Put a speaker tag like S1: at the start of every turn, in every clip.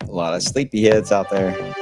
S1: A lot of sleepyheads out there.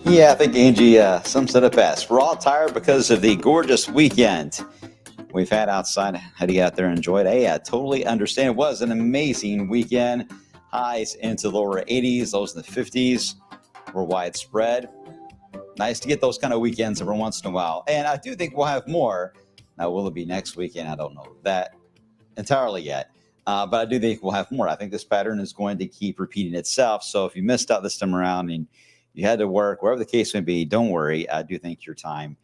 S1: Yeah, I think Angie sums it up best. We're all tired because of the gorgeous weekend we've had outside. How do you get out there and enjoy it? Hey, I totally understand. It was an amazing weekend. Highs into lower 80s, lows in the 50s were widespread. Nice to get those kind of weekends every once in a while. And I do think we'll have more. Now, will it be next weekend? I don't know that entirely yet. But I do think we'll have more. I think this pattern is going to keep repeating itself. So if you missed out this time around and you had to work, wherever the case may be, don't worry. I do think your time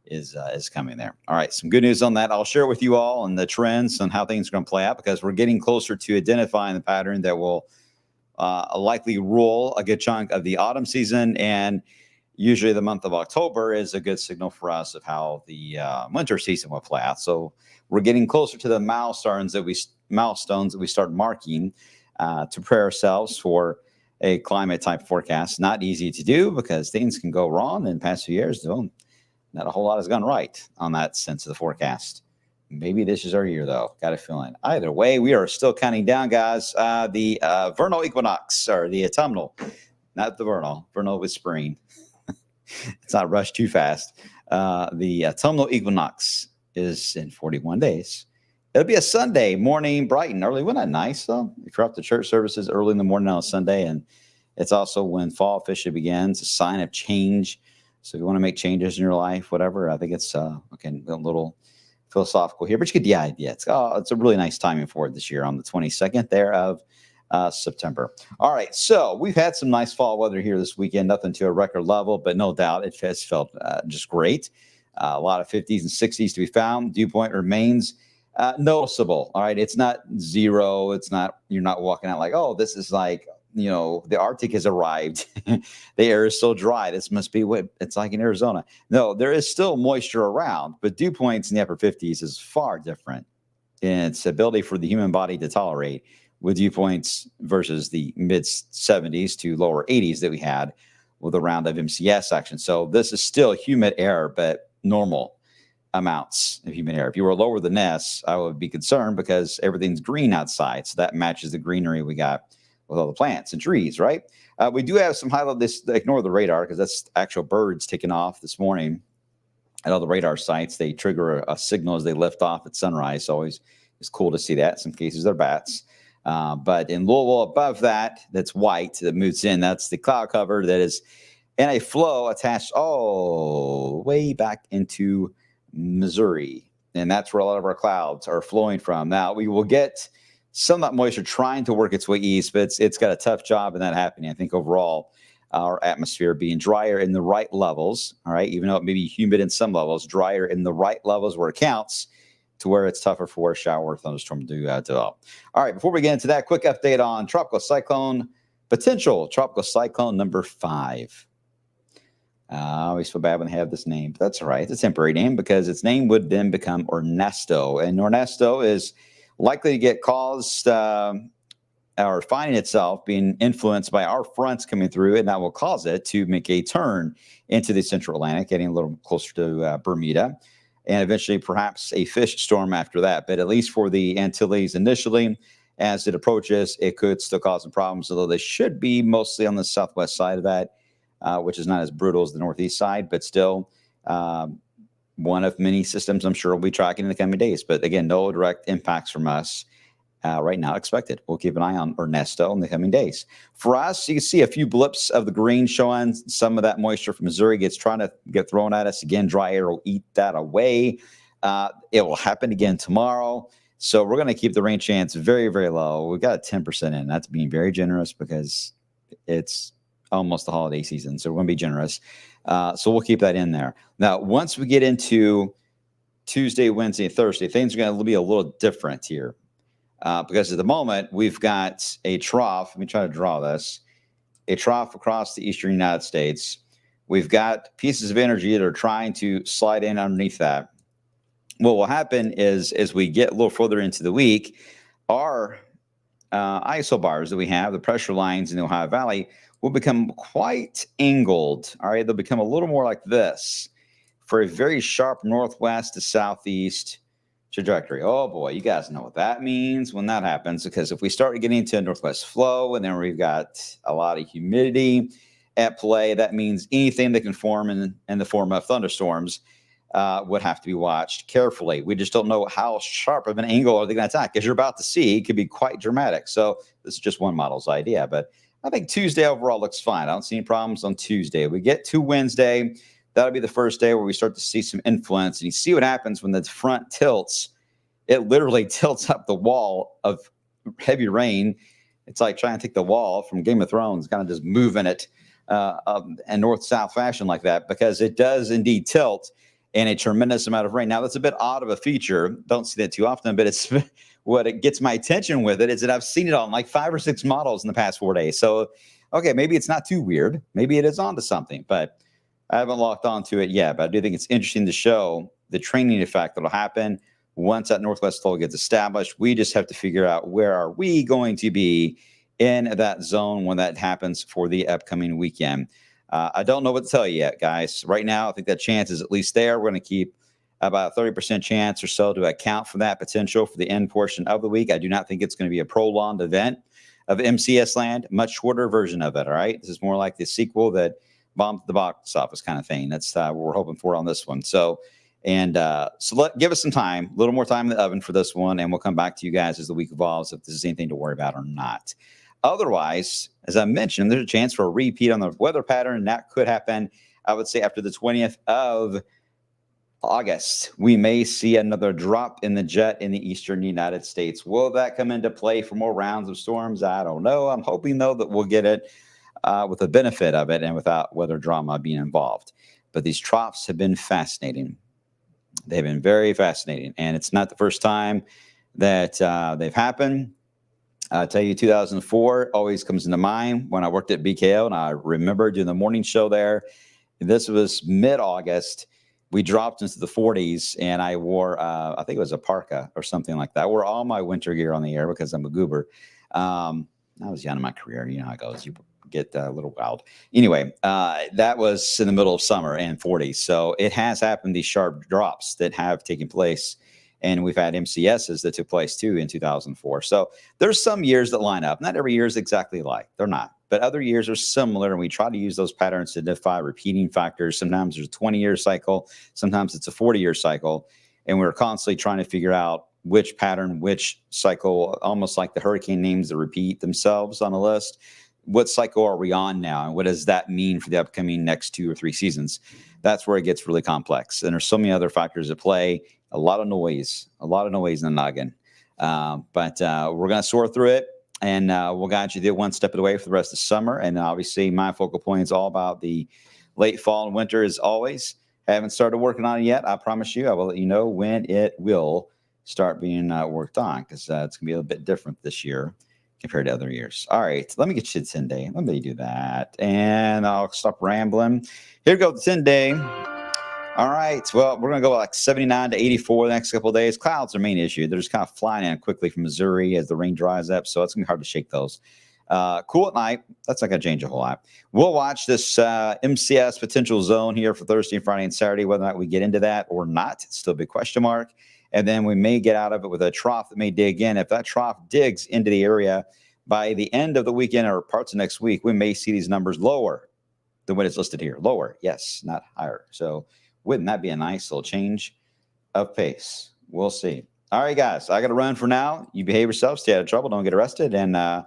S1: is coming there. All right, some good news on that. I'll share with you all and the trends and how things are going to play out because we're getting closer to identifying the pattern that will likely rule a good chunk of the autumn season. And usually the month of October is a good signal for us of how the winter season will play out. So we're getting closer to the milestones that we start marking to prepare ourselves for a climate type forecast. Not easy to do because things can go wrong in the past few years. Though not a whole lot has gone right on that sense of the forecast. Maybe this is our year, though. Got a feeling. Either way, we are still counting down, guys. The vernal equinox, or the autumnal, not the vernal. Vernal was spring. It's not rushed too fast. The autumnal equinox is in 41 days. It'll be a Sunday morning, bright and early. Wasn't that nice, though? If you're up to church services early in the morning on a Sunday, and it's also when fall officially begins, a sign of change. So if you want to make changes in your life, whatever, I think it's a little philosophical here, but you get the idea. It's a really nice timing for it this year on the 22nd there of September. All right, so we've had some nice fall weather here this weekend, nothing to a record level, but no doubt it has felt just great. A lot of 50s and 60s to be found. Dew point remains noticeable. All right, it's not zero. It's not, you're not walking out like, oh, this is like, the Arctic has arrived. The air is so dry. This must be what it's like in Arizona. No, there is still moisture around, but dew points in the upper 50s is far different in its ability for the human body to tolerate with dew points versus the mid 70s to lower 80s that we had with a round of MCS action. So this is still humid air, but normal amounts of humid air. If you were lower than this, I would be concerned because everything's green outside. So that matches the greenery we got with all the plants and trees, right? We do have some highlight. Ignore the radar because that's actual birds taking off this morning at all the radar sites. They trigger a signal as they lift off at sunrise. So always it's cool to see that. In some cases, they're bats. But in Louisville, above that, that's white that moves in. That's the cloud cover that is in a flow attached all way back into Missouri. And that's where a lot of our clouds are flowing from. Now, we will get some of that moisture trying to work its way east, but it's got a tough job in that happening. I think overall, our atmosphere being drier in the right levels, all right, even though it may be humid in some levels, drier in the right levels where it counts, to where it's tougher for a shower or thunderstorm to develop. All right, before we get into that, quick update on tropical cyclone potential. Tropical cyclone number 5. I always feel bad when they have this name, but that's all right. It's a temporary name because its name would then become Ernesto. And Ernesto is likely to get caused or finding itself being influenced by our fronts coming through, and that will cause it to make a turn into the central Atlantic, getting a little closer to Bermuda, and eventually perhaps a fish storm after that. But at least for the Antilles initially, as it approaches, it could still cause some problems, although they should be mostly on the southwest side of that, which is not as brutal as the northeast side, but still one of many systems I'm sure we'll be tracking in the coming days. But again, no direct impacts from us right now expected. We'll keep an eye on Ernesto in the coming days. For us, you can see a few blips of the green showing. Some of that moisture from Missouri trying to get thrown at us. Again, dry air will eat that away. It will happen again tomorrow. So we're going to keep the rain chance very, very low. We've got 10% in. That's being very generous because it's almost the holiday season. So we're going to be generous. So we'll keep that in there. Now, once we get into Tuesday, Wednesday, Thursday, things are going to be a little different here. Because at the moment, we've got a trough. Let me try to draw this. A trough across the eastern United States. We've got pieces of energy that are trying to slide in underneath that. What will happen is, as we get a little further into the week, our isobars that we have, the pressure lines in the Ohio Valley, will become quite angled. All right, they'll become a little more like this for a very sharp northwest to southeast trajectory. Oh boy, you guys know what that means when that happens, because if we start getting into a northwest flow and then we've got a lot of humidity at play, that means anything that can form in the form of thunderstorms would have to be watched carefully. We just don't know how sharp of an angle are they going to attack. As you're about to see, it could be quite dramatic. So this is just one model's idea, but I think Tuesday overall looks fine. I don't see any problems on Tuesday. We get to Wednesday. That'll be the first day where we start to see some influence. And you see what happens when the front tilts. It literally tilts up the wall of heavy rain. It's like trying to take the wall from Game of Thrones, kind of just moving it in north-south fashion like that, because it does indeed tilt in a tremendous amount of rain. Now, that's a bit odd of a feature. Don't see that too often, but it's what it gets my attention with it is that I've seen it on like 5 or 6 models in the past 4 days. So, okay, maybe it's not too weird. Maybe it is onto something, but I haven't locked onto it yet. But I do think it's interesting to show the training effect that'll happen once that northwest flow gets established. We just have to figure out where are we going to be in that zone when that happens for the upcoming weekend. I don't know what to tell you yet, guys. Right now, I think that chance is at least there. We're going to keep about a 30% chance or so to account for that potential for the end portion of the week. I do not think it's going to be a prolonged event of MCS land, much shorter version of it, all right? This is more like the sequel that bombed the box office kind of thing. That's what we're hoping for on this one. So give us some time, a little more time in the oven for this one, and we'll come back to you guys as the week evolves if this is anything to worry about or not. Otherwise, as I mentioned, there's a chance for a repeat on the weather pattern, and that could happen, I would say, after the 20th of August. We may see another drop in the jet in the eastern United States. Will that come into play for more rounds of storms? I don't know. I'm hoping, though, that we'll get it with the benefit of it and without weather drama being involved. But these troughs have been fascinating. They've been very fascinating, and it's not the first time that they've happened. I'll tell you, 2004 always comes into mind when I worked at BKO, and I remember doing the morning show there. This was mid-August. We dropped into the 40s, and I wore, I think it was a parka or something like that. I wore all my winter gear on the air because I'm a goober. I was young in my career. You know how it goes. You get a little wild. Anyway, that was in the middle of summer and 40s. So it has happened, these sharp drops that have taken place. And we've had MCSs that took place, too, in 2004. So there's some years that line up. Not every year is exactly alike. They're not. But other years are similar, and we try to use those patterns to identify repeating factors. Sometimes there's a 20-year cycle. Sometimes it's a 40-year cycle. And we're constantly trying to figure out which pattern, which cycle, almost like the hurricane names that repeat themselves on a list. What cycle are we on now? And what does that mean for the upcoming next 2 or 3 seasons? That's where it gets really complex. And there's so many other factors at play. A lot of noise in the noggin. But we're going to sort through it. And we'll guide you there one step at a way for the rest of the summer. And obviously, my focal point is all about the late fall and winter as always. Haven't started working on it yet. I promise you, I will let you know when it will start being worked on, because it's going to be a little bit different this year compared to other years. All right, let me get you the 10-day. Let me do that. And I'll stop rambling. Here we go, the 10-day. All right. Well, we're going to go like 79 to 84 the next couple of days. Clouds are the main issue. They're just kind of flying in quickly from Missouri as the rain dries up. So it's going to be hard to shake those. Cool at night. That's not going to change a whole lot. We'll watch this MCS potential zone here for Thursday, Friday, and Saturday. Whether or not we get into that or not, it's still a big question mark. And then we may get out of it with a trough that may dig in. If that trough digs into the area by the end of the weekend or parts of next week, we may see these numbers lower than what is listed here. Lower, yes, not higher. So wouldn't that be a nice little change of pace? We'll see. All right, guys, I got to run for now. You behave yourself, stay out of trouble, don't get arrested, and I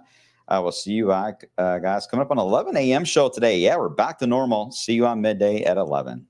S1: will see you guys coming up on 11 a.m. show today. Yeah, we're back to normal. See you on midday at 11.